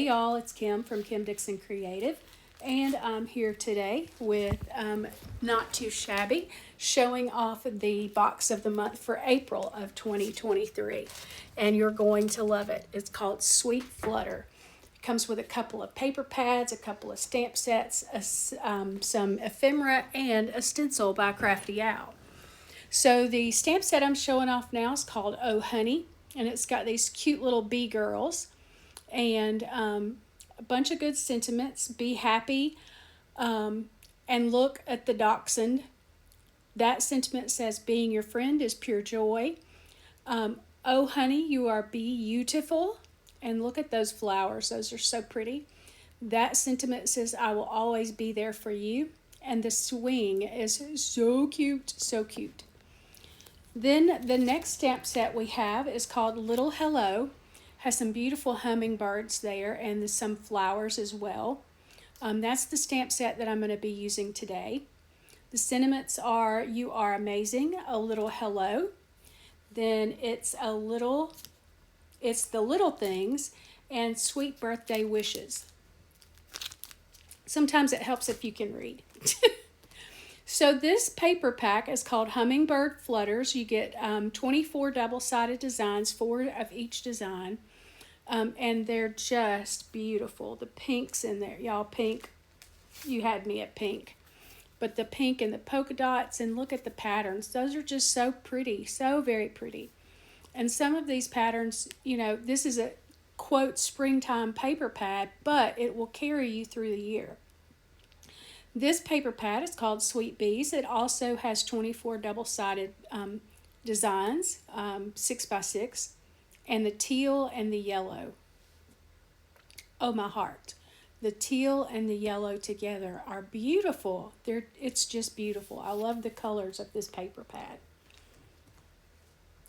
Hey y'all, it's Kim from Kim Dixon Creative, and I'm here today with Not Too Shabby, showing off the box of the month for April of 2023, and you're going to love it. It's called Sweet Flutter. It comes with a couple of paper pads, a couple of stamp sets, some ephemera, and a stencil by Crafty Owl. So the stamp set I'm showing off now is called Oh Honey, and it's got these cute little bee girls and a bunch of good sentiments. Be happy and look at the dachshund. That sentiment says being your friend is pure joy. Oh honey, you are beautiful. And look at those flowers. Those are so pretty. That sentiment says I will always be there for you. And the swing is so cute, so cute. Then the next stamp set we have is called Little Hello. Has some beautiful hummingbirds there and some flowers as well. That's the stamp set that I'm going to be using today. The sentiments are you are amazing, a little hello. Then it's the little things, and sweet birthday wishes. Sometimes it helps if you can read. So this paper pack is called Hummingbird Flutters. You get 24 double-sided designs, 4 of each design. And they're just beautiful. The pinks in there, y'all, pink. You had me at pink. But the pink and the polka dots, and look at the patterns. Those are just so pretty, so very pretty. And some of these patterns, you know, this is a, quote, springtime paper pad, but it will carry you through the year. This paper pad is called Sweet Bees. It also has 24 double-sided designs, 6x6. And the teal and the yellow. Oh, my heart. The teal and the yellow together are beautiful. It's just beautiful. I love the colors of this paper pad.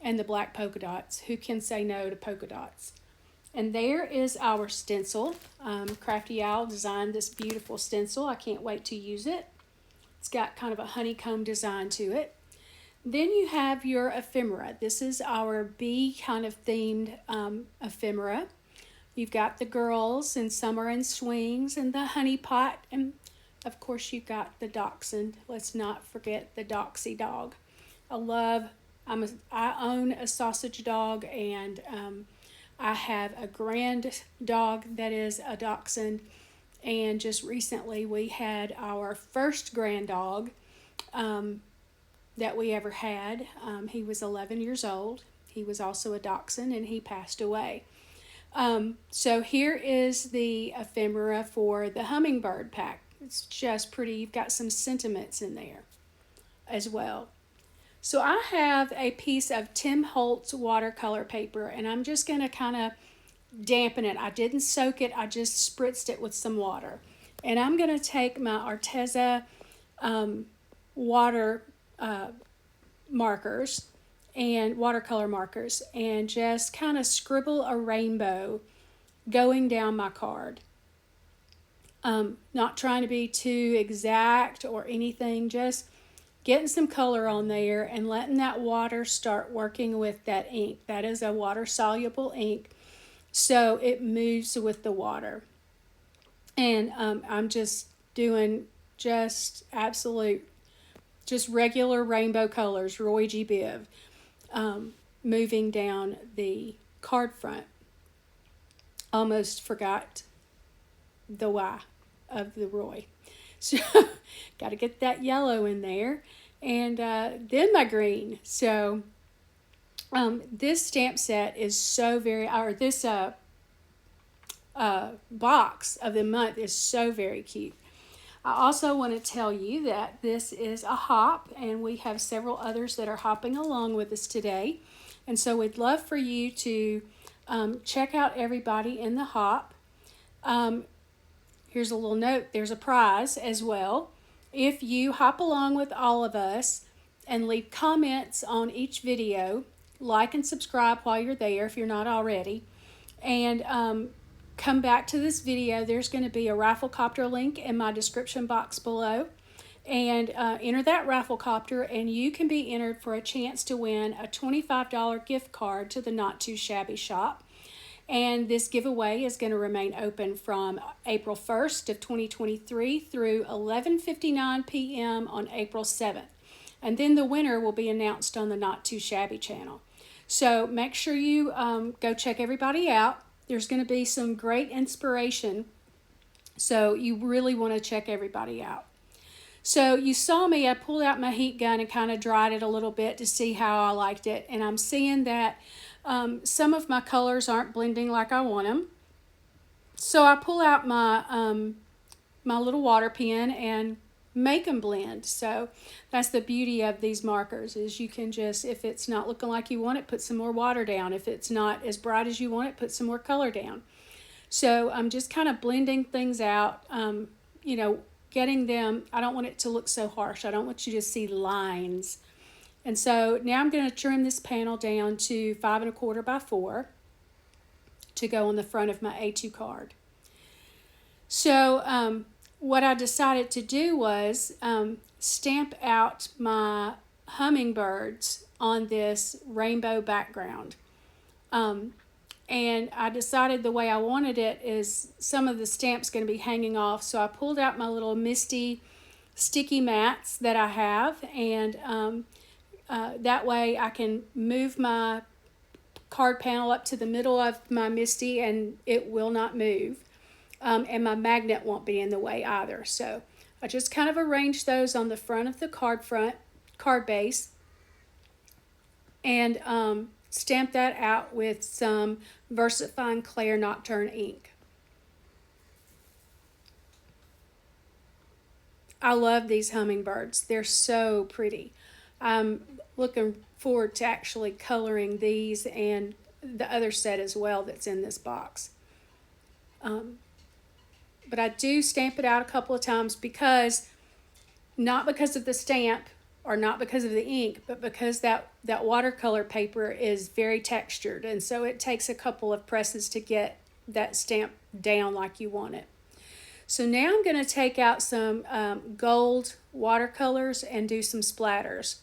And the black polka dots. Who can say no to polka dots? And there is our stencil. Crafty Owl designed this beautiful stencil. I can't wait to use it. It's got kind of a honeycomb design to it. Then you have your ephemera. This is our bee kind of themed ephemera. You've got the girls and summer and swings and the honey pot. And of course you've got the dachshund. Let's not forget the doxy dog. I own a sausage dog, and I have a grand dog that is a dachshund. And just recently we had our first grand dog that we ever had. He was 11 years old. He was also a dachshund, and he passed away. So here is the ephemera for the hummingbird pack. It's just pretty. You've got some sentiments in there as well. So I have a piece of Tim Holtz watercolor paper, and I'm just going to kind of dampen it. I didn't soak it. I just spritzed it with some water. And I'm going to take my Arteza markers and watercolor markers and just kind of scribble a rainbow going down my card. Not trying to be too exact or anything, just getting some color on there and letting that water start working with that ink. That is a water soluble ink, so it moves with the water. And I'm just doing just regular rainbow colors, Roy G. Biv, moving down the card front. Almost forgot the Y of the Roy. So, got to get that yellow in there. And then my green. So, this stamp set is so this box of the month is so very cute. I also want to tell you that this is a hop, and we have several others that are hopping along with us today. And so we'd love for you to check out everybody in the hop. Here's a little note. There's a prize as well. If you hop along with all of us and leave comments on each video, like and subscribe while you're there if you're not already, and come back to this video. There's going to be a Rafflecopter link in my description box below, and enter that Rafflecopter, and you can be entered for a chance to win a $25 gift card to the Not2Shabby shop. And this giveaway is going to remain open from April 1st of 2023 through 11:59 p.m. on April 7th. And then the winner will be announced on the Not Too Shabby channel. So make sure you go check everybody out. There's going to be some great inspiration. So you really want to check everybody out. So you saw me, I pulled out my heat gun and kind of dried it a little bit to see how I liked it. And I'm seeing that some of my colors aren't blending like I want them. So I pull out my, my little water pen and make them blend. So that's the beauty of these markers, is you can just, if it's not looking like you want it, put some more water down. If it's not as bright as you want it, put some more color down. So I'm just kind of blending things out, you know, getting them, I don't want it to look so harsh. I don't want you to see lines. And so now I'm going to trim this panel down to 5 1/4 by 4 to go on the front of my A2 card. So what I decided to do was stamp out my hummingbirds on this rainbow background. And I decided the way I wanted it is some of the stamp's going to be hanging off. So I pulled out my little Misty sticky mats that I have, and that way I can move my card panel up to the middle of my Misty and it will not move. And my magnet won't be in the way either. So I just kind of arranged those on the front of the card base, and stamp that out with some VersaFine Clair Nocturne ink. I love these hummingbirds. They're so pretty. I'm looking forward to actually coloring these and the other set as well that's in this box. But I do stamp it out a couple of times because, not because of the stamp or not because of the ink, but because that watercolor paper is very textured, and so it takes a couple of presses to get that stamp down like you want it. So now I'm going to take out some gold watercolors and do some splatters.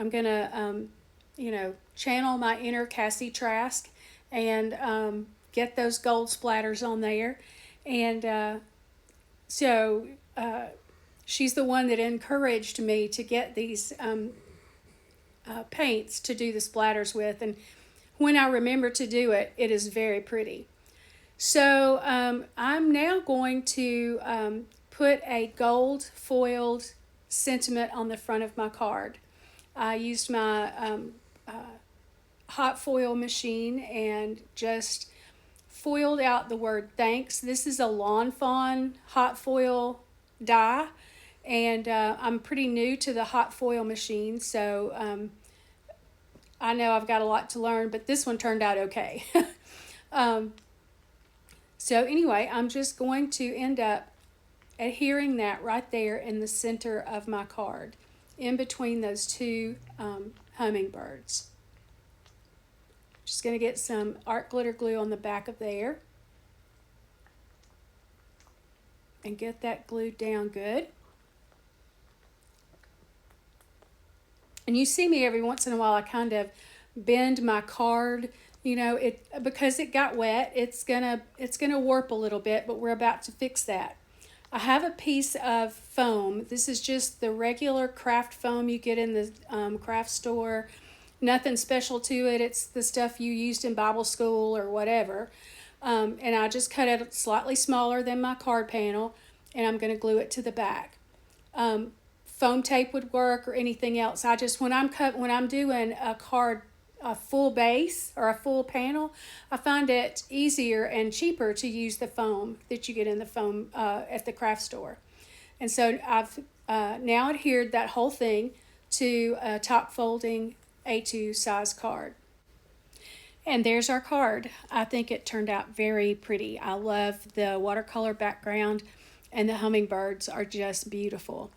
I'm going to, you know, channel my inner Cassie Trask and get those gold splatters on there. And so she's the one that encouraged me to get these paints to do the splatters with. And when I remember to do it, it is very pretty. So I'm now going to put a gold foiled sentiment on the front of my card. I used my hot foil machine and just foiled out the word thanks. This is a Lawn Fawn hot foil die, and I'm pretty new to the hot foil machine, so I know I've got a lot to learn, but this one turned out okay. So anyway, I'm just going to end up adhering that right there in the center of my card, in between those two hummingbirds. Just going to get some art glitter glue on the back of there and get that glued down good. And you see me every once in a while, I kind of bend my card, you know, because it got wet, it's gonna warp a little bit, but we're about to fix that. I have a piece of foam. This is just the regular craft foam you get in the craft store. Nothing special to it. It's the stuff you used in Bible school or whatever. And I just cut it slightly smaller than my card panel, and I'm going to glue it to the back. Foam tape would work, or anything else. I just, when I'm doing a full base or a full panel, I find it easier and cheaper to use the foam that you get in the foam at the craft store. And so I've now adhered that whole thing to a top folding A2 size card. And there's our card. I think it turned out very pretty. I love the watercolor background, and the hummingbirds are just beautiful.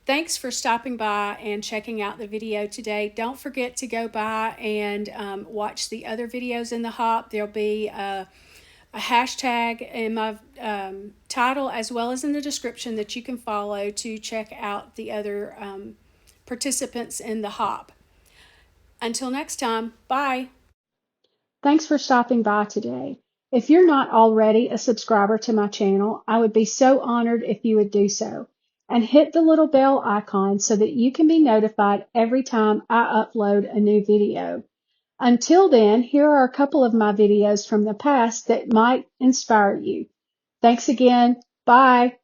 Thanks for stopping by and checking out the video today. Don't forget to go by and watch the other videos in the hop. There'll be a hashtag in my title as well as in the description that you can follow to check out the other participants in the hop. Until next time, bye. Thanks for stopping by today. If you're not already a subscriber to my channel, I would be so honored if you would do so. And hit the little bell icon so that you can be notified every time I upload a new video. Until then, here are a couple of my videos from the past that might inspire you. Thanks again. Bye.